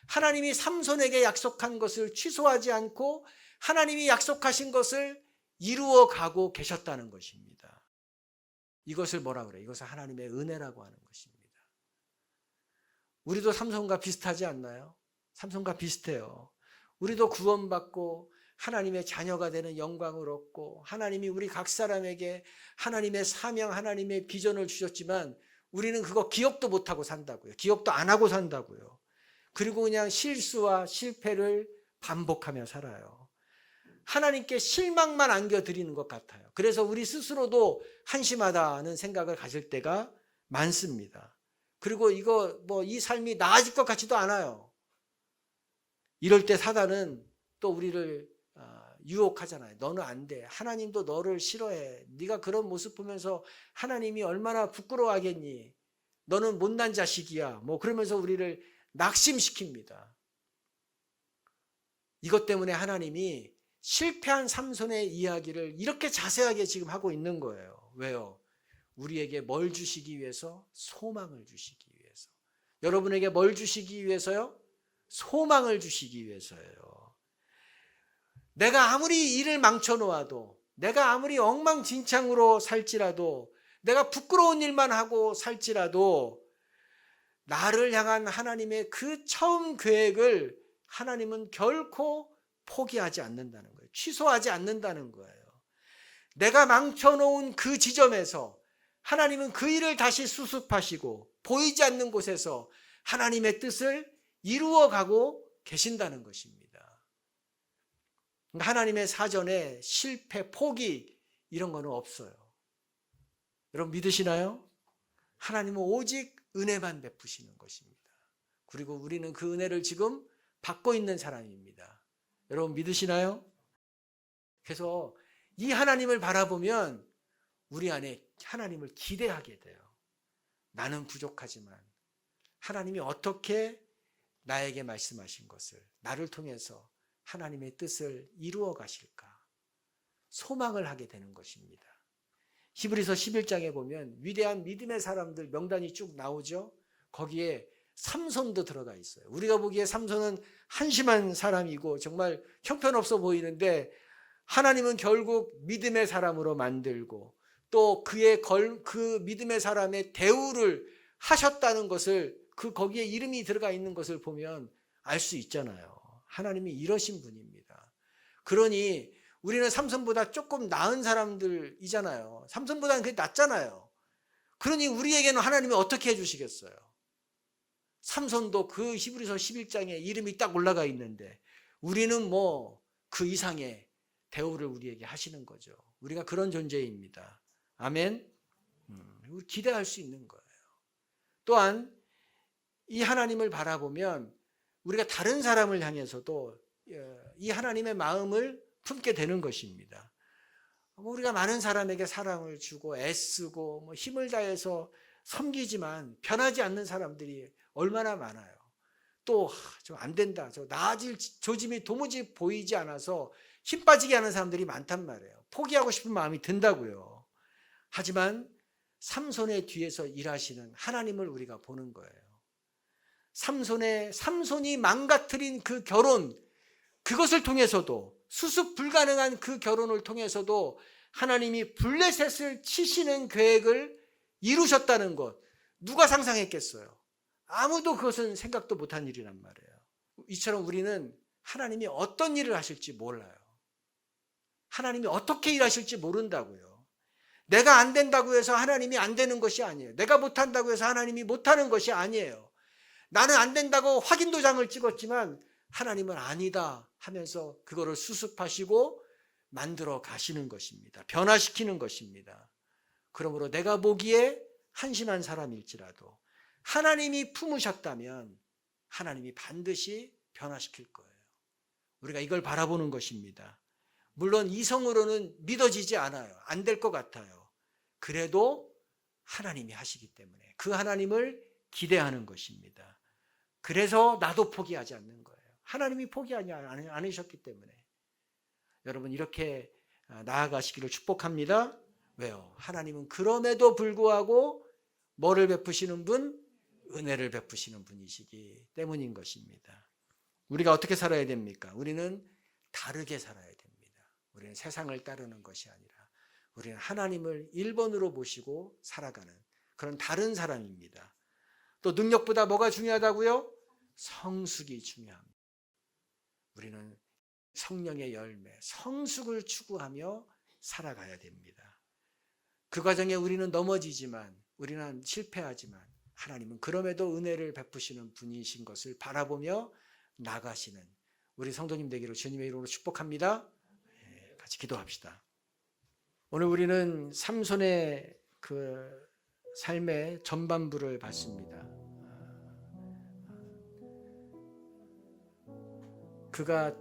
S1: 하나님이 삼손에게 약속한 것을 취소하지 않고 하나님이 약속하신 것을 이루어 가고 계셨다는 것입니다. 이것을 뭐라 그래요? 이것을 하나님의 은혜라고 하는 것입니다. 우리도 삼손과 비슷하지 않나요? 삼손과 비슷해요. 우리도 구원받고 하나님의 자녀가 되는 영광을 얻고 하나님이 우리 각 사람에게 하나님의 사명, 하나님의 비전을 주셨지만 우리는 그거 기억도 못하고 산다고요. 기억도 안 하고 산다고요. 그리고 그냥 실수와 실패를 반복하며 살아요. 하나님께 실망만 안겨드리는 것 같아요. 그래서 우리 스스로도 한심하다는 생각을 가질 때가 많습니다. 그리고 이 삶이 나아질 것 같지도 않아요. 이럴 때 사단은 또 우리를 유혹하잖아요. 너는 안 돼. 하나님도 너를 싫어해. 네가 그런 모습 보면서 하나님이 얼마나 부끄러워하겠니? 너는 못난 자식이야. 그러면서 우리를 낙심시킵니다. 이것 때문에 하나님이 실패한 삼손의 이야기를 이렇게 자세하게 지금 하고 있는 거예요. 왜요? 우리에게 뭘 주시기 위해서? 소망을 주시기 위해서. 여러분에게 뭘 주시기 위해서요? 소망을 주시기 위해서예요. 내가 아무리 일을 망쳐놓아도, 내가 아무리 엉망진창으로 살지라도, 내가 부끄러운 일만 하고 살지라도 나를 향한 하나님의 그 처음 계획을 하나님은 결코 포기하지 않는다는 거예요. 취소하지 않는다는 거예요. 내가 망쳐놓은 그 지점에서 하나님은 그 일을 다시 수습하시고 보이지 않는 곳에서 하나님의 뜻을 이루어가고 계신다는 것입니다. 하나님의 사전에 실패, 포기 이런 거는 없어요. 여러분 믿으시나요? 하나님은 오직 은혜만 베푸시는 것입니다. 그리고 우리는 그 은혜를 지금 받고 있는 사람입니다. 여러분 믿으시나요? 그래서 이 하나님을 바라보면 우리 안에 하나님을 기대하게 돼요. 나는 부족하지만 하나님이 어떻게 나에게 말씀하신 것을 나를 통해서 하나님의 뜻을 이루어 가실까 소망을 하게 되는 것입니다. 히브리서 11장에 보면 위대한 믿음의 사람들 명단이 쭉 나오죠. 거기에 삼손도 들어가 있어요. 우리가 보기에 삼손은 한심한 사람이고 정말 형편없어 보이는데 하나님은 결국 믿음의 사람으로 만들고 또 그 믿음의 사람의 대우를 하셨다는 것을 거기에 이름이 들어가 있는 것을 보면 알 수 있잖아요. 하나님이 이러신 분입니다. 그러니 우리는 삼손보다 조금 나은 사람들이잖아요. 삼손보다는 그게 낫잖아요. 그러니 우리에게는 하나님이 어떻게 해주시겠어요? 삼손도 그 히브리서 11장에 이름이 딱 올라가 있는데 우리는 뭐 그 이상의 대우를 우리에게 하시는 거죠. 우리가 그런 존재입니다. 아멘. 기대할 수 있는 거예요. 또한 이 하나님을 바라보면 우리가 다른 사람을 향해서도 이 하나님의 마음을 품게 되는 것입니다. 우리가 많은 사람에게 사랑을 주고 애쓰고 힘을 다해서 섬기지만 변하지 않는 사람들이 얼마나 많아요. 또 좀 안 된다, 저 나아질 조짐이 도무지 보이지 않아서 힘 빠지게 하는 사람들이 많단 말이에요. 포기하고 싶은 마음이 든다고요. 하지만 삼손의 뒤에서 일하시는 하나님을 우리가 보는 거예요. 삼손이 망가뜨린 그 결혼, 그것을 통해서도 수습 불가능한 그 결혼을 통해서도 하나님이 블레셋을 치시는 계획을 이루셨다는 것, 누가 상상했겠어요? 아무도 그것은 생각도 못한 일이란 말이에요. 이처럼 우리는 하나님이 어떤 일을 하실지 몰라요. 하나님이 어떻게 일하실지 모른다고요. 내가 안 된다고 해서 하나님이 안 되는 것이 아니에요. 내가 못한다고 해서 하나님이 못하는 것이 아니에요. 나는 안 된다고 확인 도장을 찍었지만 하나님은 아니다 하면서 그거를 수습하시고 만들어 가시는 것입니다. 변화시키는 것입니다. 그러므로 내가 보기에 한심한 사람일지라도 하나님이 품으셨다면 하나님이 반드시 변화시킬 거예요. 우리가 이걸 바라보는 것입니다. 물론 이성으로는 믿어지지 않아요. 안 될 것 같아요. 그래도 하나님이 하시기 때문에 그 하나님을 기대하는 것입니다. 그래서 나도 포기하지 않는 거예요. 하나님이 포기하지 않으셨기 때문에. 여러분 이렇게 나아가시기를 축복합니다. 왜요? 하나님은 그럼에도 불구하고 뭐를 베푸시는 분? 은혜를 베푸시는 분이시기 때문인 것입니다. 우리가 어떻게 살아야 됩니까? 우리는 다르게 살아야 됩니다. 우리는 세상을 따르는 것이 아니라 우리는 하나님을 1번으로 모시고 살아가는 그런 다른 사람입니다. 또 능력보다 뭐가 중요하다고요? 성숙이 중요합니다. 우리는 성령의 열매, 성숙을 추구하며 살아가야 됩니다. 그 과정에 우리는 넘어지지만, 우리는 실패하지만 하나님은 그럼에도 은혜를 베푸시는 분이신 것을 바라보며 나가시는 우리 성도님 되기를 주님의 이름으로 축복합니다. 같이 기도합시다. 오늘 우리는 삼손의 그 삶의 전반부를 봤습니다. 그가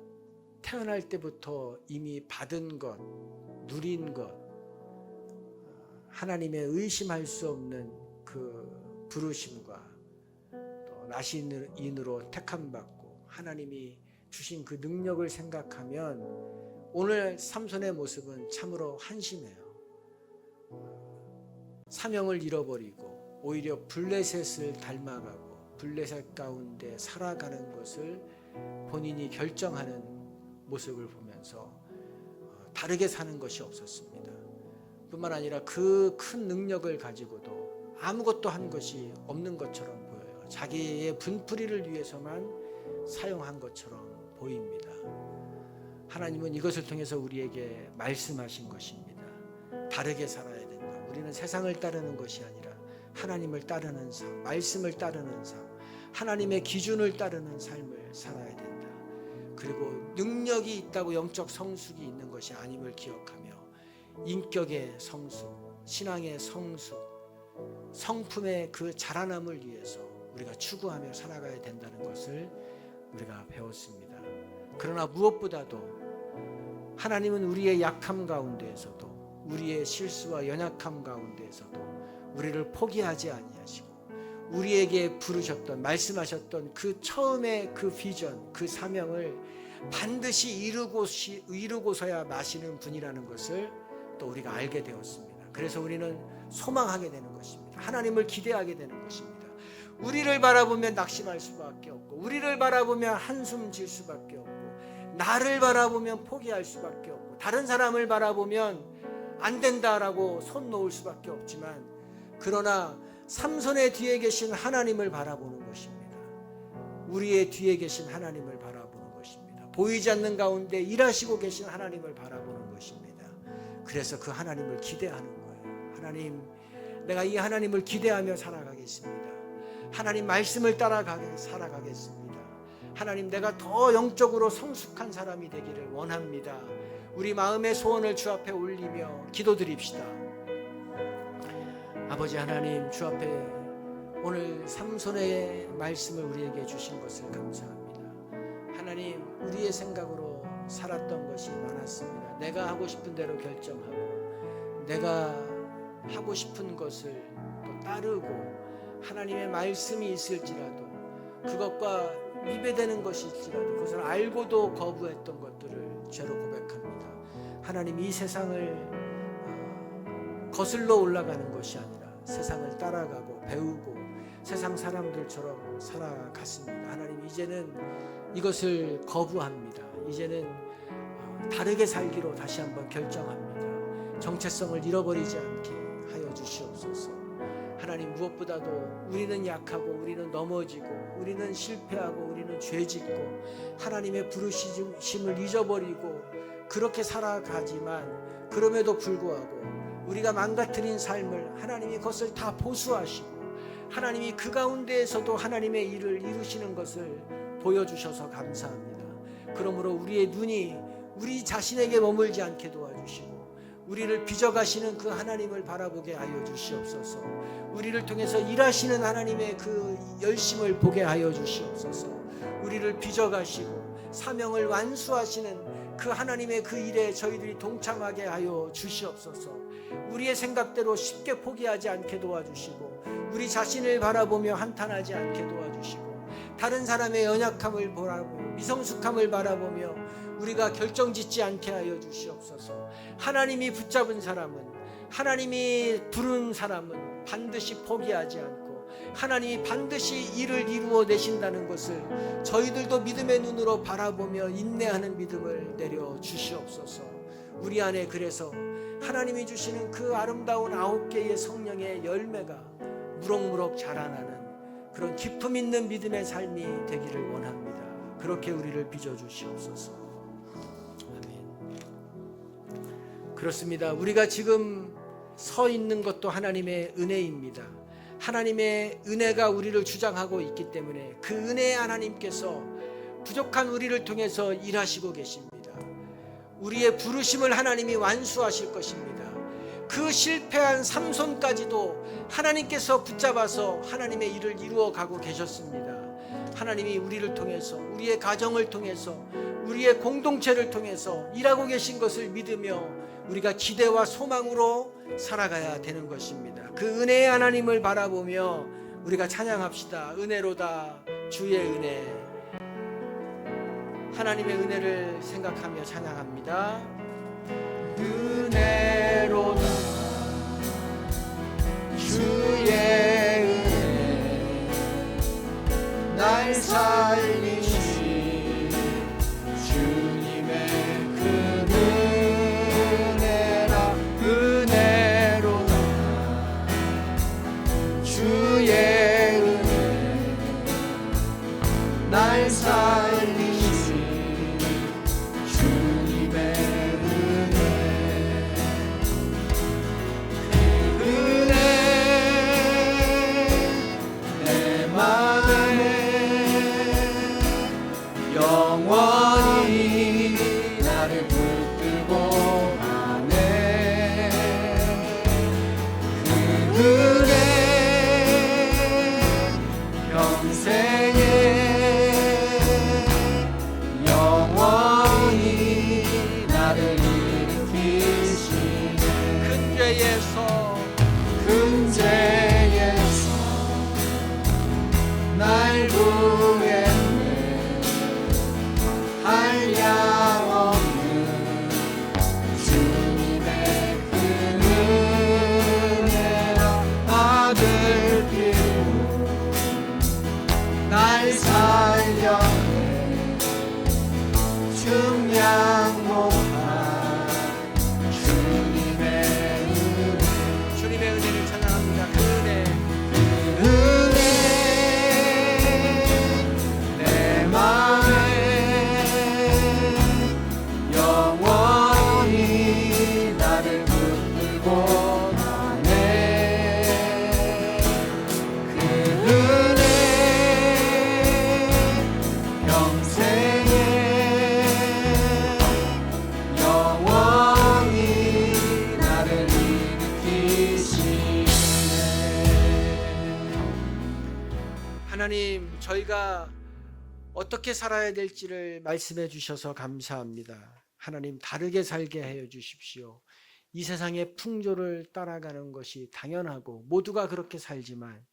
S1: 태어날 때부터 이미 받은 것, 누린 것, 하나님의 의심할 수 없는 그 부르심과 또 나시인으로 택함받고 하나님이 주신 그 능력을 생각하면 오늘 삼손의 모습은 참으로 한심해요. 사명을 잃어버리고 오히려 블레셋을 닮아가고 블레셋 가운데 살아가는 것을 본인이 결정하는 모습을 보면서 다르게 사는 것이 없었습니다. 뿐만 아니라 그 큰 능력을 가지고도 아무것도 한 것이 없는 것처럼 보여요. 자기의 분풀이를 위해서만 사용한 것처럼 보입니다. 하나님은 이것을 통해서 우리에게 말씀하신 것입니다. 다르게 살아야 된다. 우리는 세상을 따르는 것이 아니라 하나님을 따르는 삶, 말씀을 따르는 삶, 하나님의 기준을 따르는 삶을 살아야 된다. 그리고 능력이 있다고 영적 성숙이 있는 것이 아님을 기억하며 인격의 성숙, 신앙의 성숙, 성품의 그 자라남을 위해서 우리가 추구하며 살아가야 된다는 것을 우리가 배웠습니다. 그러나 무엇보다도 하나님은 우리의 약함 가운데에서도, 우리의 실수와 연약함 가운데에서도 우리를 포기하지 아니하시고 우리에게 부르셨던, 말씀하셨던 그 처음의 그 비전, 그 사명을 반드시 이루고서야 마시는 분이라는 것을 또 우리가 알게 되었습니다. 그래서 우리는 소망하게 되는 것입니다. 하나님을 기대하게 되는 것입니다. 우리를 바라보면 낙심할 수밖에 없고, 우리를 바라보면 한숨 질 수밖에 없고, 나를 바라보면 포기할 수밖에 없고, 다른 사람을 바라보면 안 된다라고 손 놓을 수밖에 없지만, 그러나 삼손의 뒤에 계신 하나님을 바라보는 것입니다. 우리의 뒤에 계신 하나님을 바라보는 것입니다. 보이지 않는 가운데 일하시고 계신 하나님을 바라보는 것입니다. 그래서 그 하나님을 기대하는 거예요. 하나님, 내가 이 하나님을 기대하며 살아가겠습니다. 하나님 말씀을 따라가게 살아가겠습니다. 하나님, 내가 더 영적으로 성숙한 사람이 되기를 원합니다. 우리 마음의 소원을 주 앞에 올리며 기도드립시다. 아버지 하나님, 주 앞에 오늘 삼손의 말씀을 우리에게 주신 것을 감사합니다. 하나님, 우리의 생각으로 살았던 것이 많았습니다. 내가 하고 싶은 대로 결정하고, 내가 하고 싶은 것을 또 따르고, 하나님의 말씀이 있을지라도 그것과 위배되는 것일지라도 그것을 알고도 거부했던 것들을 죄로 고백합니다. 하나님, 이 세상을 거슬러 올라가는 것이 아니라 세상을 따라가고 배우고 세상 사람들처럼 살아갔습니다. 하나님, 이제는 이것을 거부합니다. 이제는 다르게 살기로 다시 한번 결정합니다. 정체성을 잃어버리지 않게 하여 주시옵소서. 하나님, 무엇보다도 우리는 약하고 우리는 넘어지고 우리는 실패하고 우리는 죄짓고 하나님의 부르심을 잊어버리고 그렇게 살아가지만, 그럼에도 불구하고 우리가 망가뜨린 삶을 하나님이 그것을 다 보수하시고 하나님이 그 가운데에서도 하나님의 일을 이루시는 것을 보여주셔서 감사합니다. 그러므로 우리의 눈이 우리 자신에게 머물지 않게 도와주시고 우리를 빚어가시는 그 하나님을 바라보게 하여 주시옵소서. 우리를 통해서 일하시는 하나님의 그 열심을 보게 하여 주시옵소서. 우리를 빚어가시고 사명을 완수하시는 그 하나님의 그 일에 저희들이 동참하게 하여 주시옵소서. 우리의 생각대로 쉽게 포기하지 않게 도와주시고 우리 자신을 바라보며 한탄하지 않게 도와주시고 다른 사람의 연약함을 바라보며 미성숙함을 바라보며 우리가 결정짓지 않게 하여 주시옵소서. 하나님이 붙잡은 사람은, 하나님이 부른 사람은 반드시 포기하지 않고 하나님이 반드시 일을 이루어 내신다는 것을 저희들도 믿음의 눈으로 바라보며 인내하는 믿음을 내려 주시옵소서. 우리 안에 그래서 하나님이 주시는 그 아름다운 9개의 성령의 열매가 무럭무럭 자라나는 그런 기품 있는 믿음의 삶이 되기를 원합니다. 그렇게 우리를 빚어주시옵소서. 그렇습니다. 우리가 지금 서 있는 것도 하나님의 은혜입니다. 하나님의 은혜가 우리를 주장하고 있기 때문에 그 은혜의 하나님께서 부족한 우리를 통해서 일하시고 계십니다. 우리의 부르심을 하나님이 완수하실 것입니다. 그 실패한 삼손까지도 하나님께서 붙잡아서 하나님의 일을 이루어 가고 계셨습니다. 하나님이 우리를 통해서, 우리의 가정을 통해서, 우리의 공동체를 통해서 일하고 계신 것을 믿으며 우리가 기대와 소망으로 살아가야 되는 것입니다. 그 은혜의 하나님을 바라보며 우리가 찬양합시다. 은혜로다 주의 은혜. 하나님의 은혜를 생각하며 찬양합니다. 은혜로다 주의 은혜 중량목한 주님의 은혜를 찬양합니다. 그 은혜 내 마음에 영원히 나를 붙들고 가네. 그 은혜 평생에 영원히 나를 일으키시네. 하나님, 저희가 어떻게 살아야 될지를 말씀해 주셔서 감사합니다. 하나님, 다르게 살게 해 주십시오. 이 세상의 풍조를 따라가는 것이 당연하고 모두가 그렇게 살지만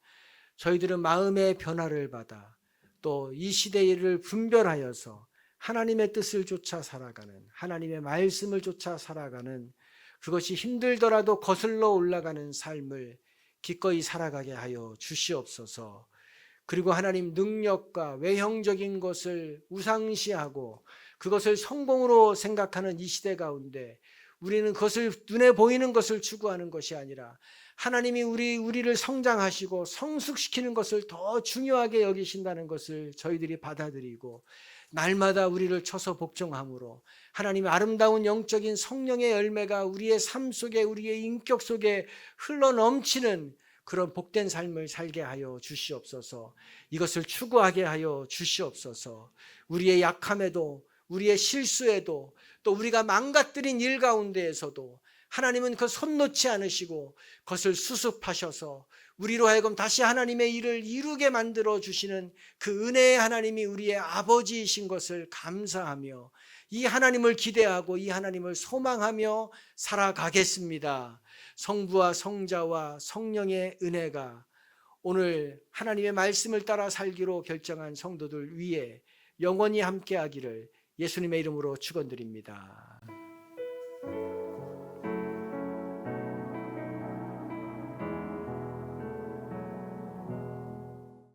S1: 저희들은 마음의 변화를 받아 또 이 시대를 분별하여서 하나님의 뜻을 쫓아 살아가는, 하나님의 말씀을 쫓아 살아가는, 그것이 힘들더라도 거슬러 올라가는 삶을 기꺼이 살아가게 하여 주시옵소서. 그리고 하나님, 능력과 외형적인 것을 우상시하고 그것을 성공으로 생각하는 이 시대 가운데 우리는 그것을, 눈에 보이는 것을 추구하는 것이 아니라 하나님이 우리를 성장하시고 성숙시키는 것을 더 중요하게 여기신다는 것을 저희들이 받아들이고 날마다 우리를 쳐서 복종함으로 하나님의 아름다운 영적인 성령의 열매가 우리의 삶 속에, 우리의 인격 속에 흘러넘치는 그런 복된 삶을 살게 하여 주시옵소서. 이것을 추구하게 하여 주시옵소서. 우리의 약함에도, 우리의 실수에도, 또 우리가 망가뜨린 일 가운데에서도 하나님은 그 손 놓지 않으시고 그것을 수습하셔서 우리로 하여금 다시 하나님의 일을 이루게 만들어 주시는 그 은혜의 하나님이 우리의 아버지이신 것을 감사하며 이 하나님을 기대하고 이 하나님을 소망하며 살아가겠습니다. 성부와 성자와 성령의 은혜가 오늘 하나님의 말씀을 따라 살기로 결정한 성도들 위에 영원히 함께하기를 예수님의 이름으로 축원드립니다.